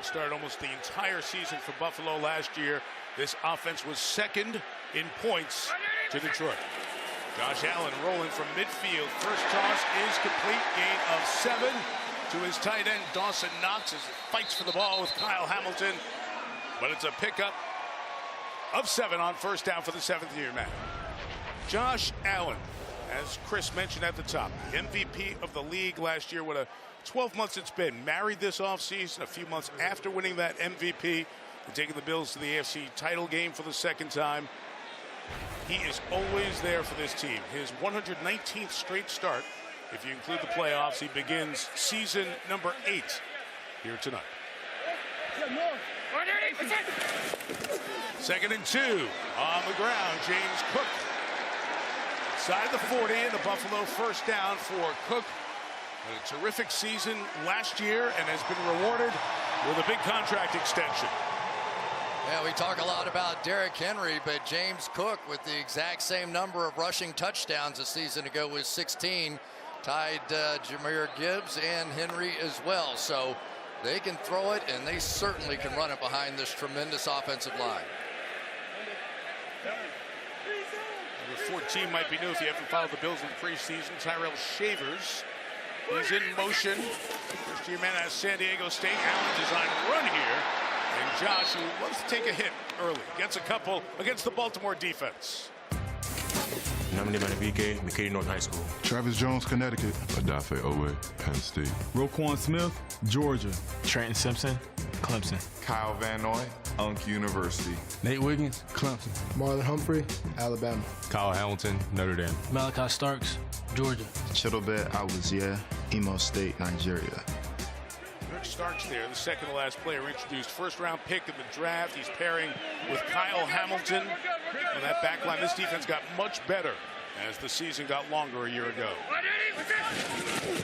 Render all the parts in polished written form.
started almost the entire season for Buffalo last year. This offense was second in points to Detroit. Josh Allen rolling from midfield. First toss is complete. Gain of 7 to his tight end, Dawson Knox, as he fights for the ball with Kyle Hamilton. But it's a pickup of 7 on first down for the 7th-year man. Josh Allen, as Chris mentioned at the top, the MVP of the league last year. What a 12 months it's been. Married this offseason, a few months after winning that MVP, and taking the Bills to the AFC title game for the second time. He is always there for this team. His 119th straight start, if you include the playoffs. He begins season number 8 here tonight. 2nd and 2 on the ground. James Cook side the 40, and the Buffalo first down for Cook. A terrific season last year and has been rewarded with a big contract extension. Yeah, we talk a lot about Derrick Henry, but James Cook, with the exact same number of rushing touchdowns a season ago, with 16, tied Jahmyr Gibbs and Henry as well. So they can throw it, and they certainly can run it behind this tremendous offensive line. Number 14 might be new if you haven't followed the Bills in the preseason. Tyrell Shavers. He's in motion. First-year man out of San Diego State. Allen designed a run here. And Josh, who wants to take a hit early, gets a couple against the Baltimore defense. Namdi Manabike, McKinney North High School. Travis Jones, Connecticut. Adafe Owe, Penn State. Roquan Smith, Georgia. Trenton Simpson, Clemson. Kyle Van Noy, Unk University. Nate Wiggins, Clemson. Marlon Humphrey, Alabama. Kyle Hamilton, Notre Dame. Malachi Starks, Georgia. Chidobet Awuzie, Imo State, Nigeria. Starks there, the second to last player introduced. First-round pick in the draft. He's pairing with Kyle Hamilton on that back line. This defense got much better as the season got longer a year ago.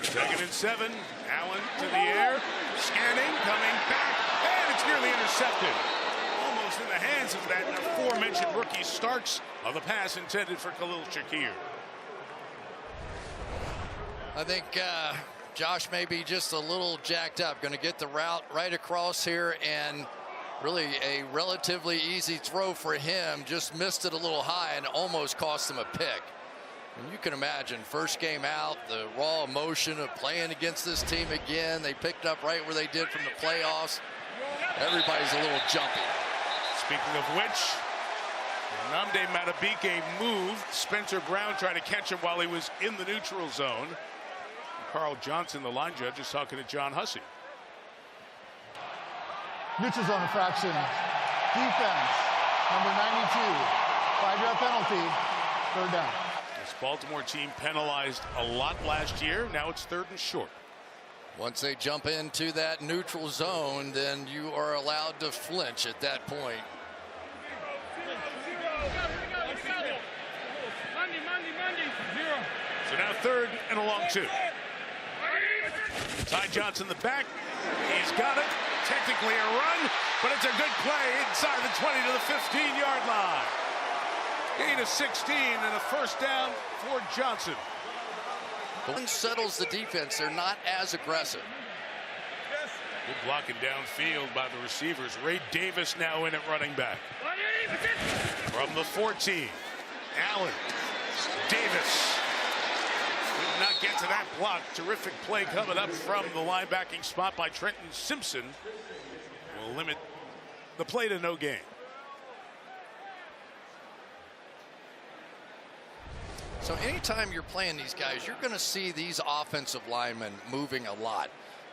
2nd and 7. Allen to the air. Scanning, coming back, and it's nearly intercepted. Almost in the hands of that aforementioned rookie Starks on the pass intended for Khalil Shakir. I think Josh may be just a little jacked up. Going to get the route right across here, and really a relatively easy throw for him. Just missed it a little high and almost cost him a pick. And you can imagine, first game out, the raw emotion of playing against this team again. They picked up right where they did from the playoffs. Everybody's a little jumpy. Speaking of which, Namdi Madubuike moved. Spencer Brown tried to catch him while he was in the neutral zone. Carl Johnson, the line judge, is talking to John Hussey. Neutral zone infraction. Defense, number 92. 5-yard penalty. 3rd down. This Baltimore team penalized a lot last year. Now it's 3rd and short. Once they jump into that neutral zone, then you are allowed to flinch at that point. So now 3rd and a long 2. Ty Johnson the back. He's got it. Technically a run, but it's a good play inside the 20 to the 15-yard line. Gain of 16 and a first down for Johnson. One settles the defense. They're not as aggressive. Good blocking downfield by the receivers. Ray Davis now in at running back. From the 14, Allen, Davis. Did not get to that block. Terrific play coming up from the linebacking spot by Trenton Simpson. Will limit the play to no gain. So anytime you're playing these guys, you're going to see these offensive linemen moving a lot.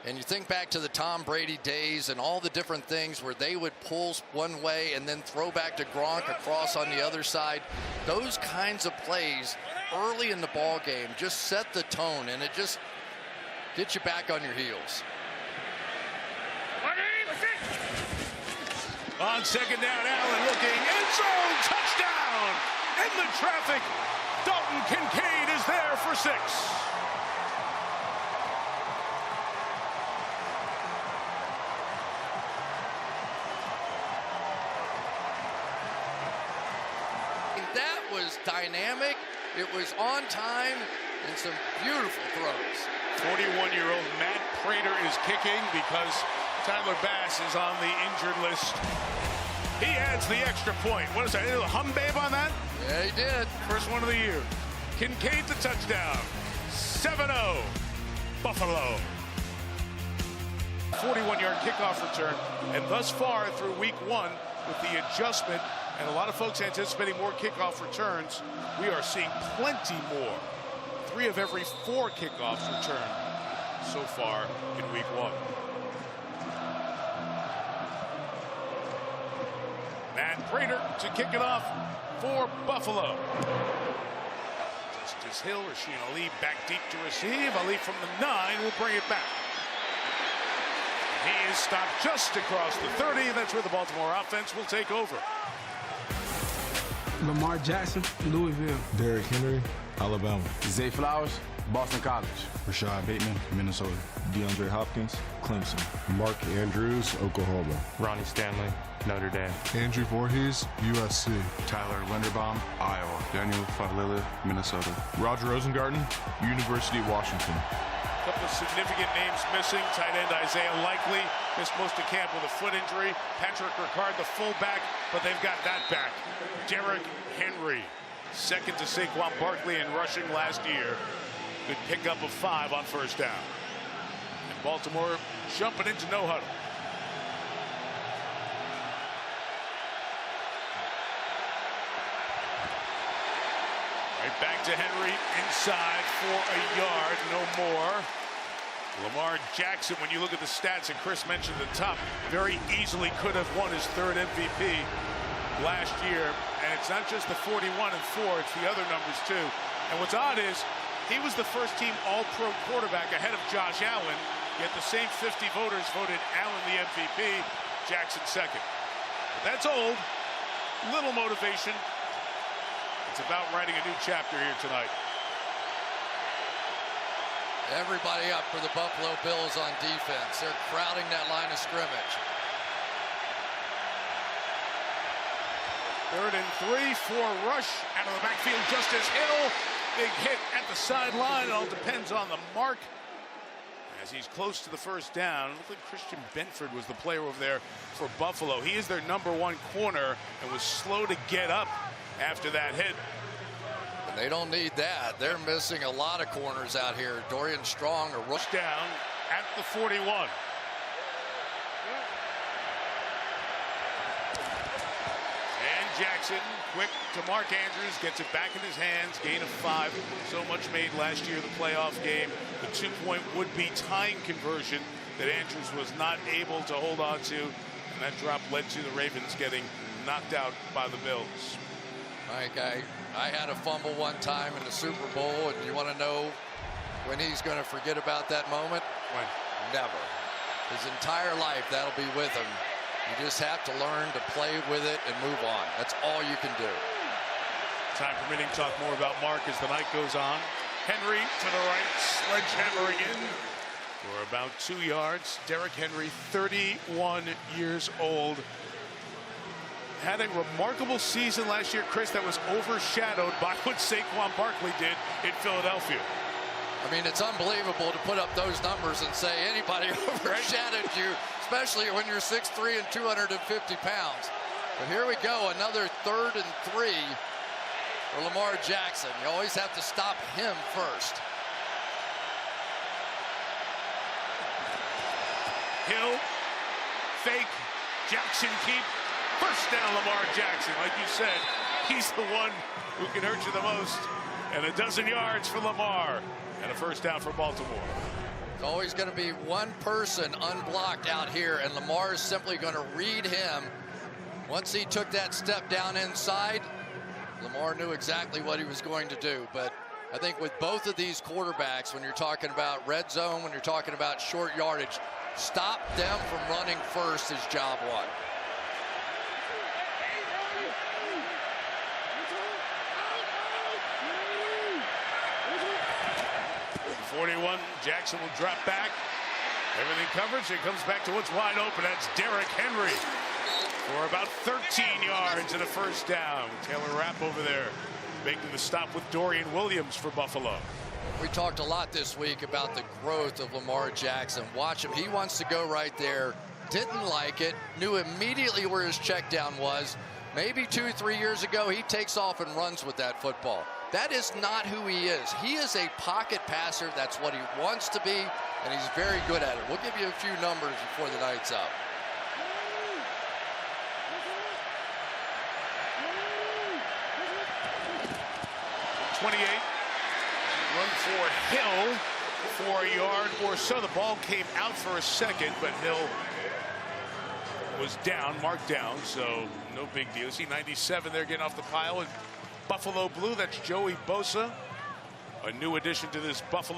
And you think back to the Tom Brady days and all the different things where they would pull one way and then throw back to Gronk across on the other side. Those kinds of plays early in the ball game just set the tone, and it just gets you back on your heels. On 2nd down, Allen looking, end zone, touchdown! In the traffic, Dalton Kincaid is there for 6. That was dynamic. It was on time and some beautiful throws. 41-year-old Matt Prater is kicking because Tyler Bass is on the injured list. He adds the extra point. What is that? A little hum babe on that? Yeah, he did. First one of the year. Kincaid the touchdown. 7-0. Buffalo. 41-yard kickoff return. And thus far through week 1 with the adjustment and a lot of folks anticipating more kickoff returns, we are seeing plenty more. 3 of every 4 kickoffs return so far in week 1. Matt Prater to kick it off for Buffalo. Justice Hill, Rasheen Ali back deep to receive. Ali from the 9 will bring it back. He is stopped just across the 30. That's where the Baltimore offense will take over. Lamar Jackson, Louisville. Derrick Henry, Alabama. Zay Flowers, Boston College. Rashad Bateman, Minnesota. DeAndre Hopkins, Clemson. Mark Andrews, Oklahoma. Ronnie Stanley, Notre Dame. Andrew Voorhees, USC. Tyler Linderbaum, Iowa. Daniel Falele, Minnesota. Roger Rosengarten, University of Washington. A couple of significant names missing. Tight end Isaiah Likely missed most of camp with a foot injury. Patrick Ricard, the fullback, but they've got that back. Derrick Henry, second to Saquon Barkley in rushing last year. Good pickup of 5 on first down. And Baltimore jumping into no huddle. Right back to Henry inside for a yard, no more. Lamar Jackson, when you look at the stats, and Chris mentioned at the top, very easily could have won his 3rd MVP last year. And it's not just the 41 and 4, it's the other numbers too. And what's odd is he was the first team all-pro quarterback ahead of Josh Allen, yet the same 50 voters voted Allen the MVP, Jackson second. But that's old. Little motivation. It's about writing a new chapter here tonight. Everybody up for the Buffalo Bills on defense. They're crowding that line of scrimmage. 3rd and 3 for Rush out of the backfield. Justice Hill, big hit at the sideline. It all depends on the mark as he's close to the first down. It looked like Christian Benford was the player over there for Buffalo. He is their #1 corner and was slow to get up after that hit. And they don't need that. They're missing a lot of corners out here. Dorian Strong or Rush down at the 41. Jackson, quick to Mark Andrews, gets it back in his hands, gain of 5. So much made last year, the playoff game. The 2-point would-be tying conversion that Andrews was not able to hold on to. And that drop led to the Ravens getting knocked out by the Bills. Mike, I had a fumble one time in the Super Bowl, and you want to know when he's going to forget about that moment? When? Never. His entire life, that'll be with him. You just have to learn to play with it and move on. That's all you can do. Time permitting, talk more about Mark as the night goes on. Henry to the right, sledgehammering in for about 2 yards. Derrick Henry, 31 years old. Had a remarkable season last year, Chris, that was overshadowed by what Saquon Barkley did in Philadelphia. I mean, it's unbelievable to put up those numbers and say anybody overshadowed you, especially when you're 6'3" and 250 pounds. But here we go, another 3rd and 3 for Lamar Jackson. You always have to stop him first. Hill, fake, Jackson keep. First down, Lamar Jackson. Like you said, he's the one who can hurt you the most. And 12 yards for Lamar. And a first down for Baltimore. It's always going to be one person unblocked out here, and Lamar is simply going to read him. Once he took that step down inside, Lamar knew exactly what he was going to do. But I think with both of these quarterbacks, when you're talking about red zone, when you're talking about short yardage, stop them from running first is job one. 41, Jackson will drop back. Everything covered, so he comes back to what's wide open. That's Derrick Henry for about 13 yards and a first down. Taylor Rapp over there making the stop with Dorian Williams for Buffalo. We talked a lot this week about the growth of Lamar Jackson. Watch him. He wants to go right there didn't like it, knew immediately where his check down was. Maybe 2-3 years ago, he takes off and runs with that football. That is not who he is. He is a pocket passer. That's what he wants to be, and he's very good at it. We'll give you a few numbers before the night's up. 28. Run for Hill for a yard or so. The ball came out for a second, but Hill was down, marked down, so no big deal. See 97 there getting off the pile in Buffalo blue. That's Joey Bosa, a new addition to this Buffalo.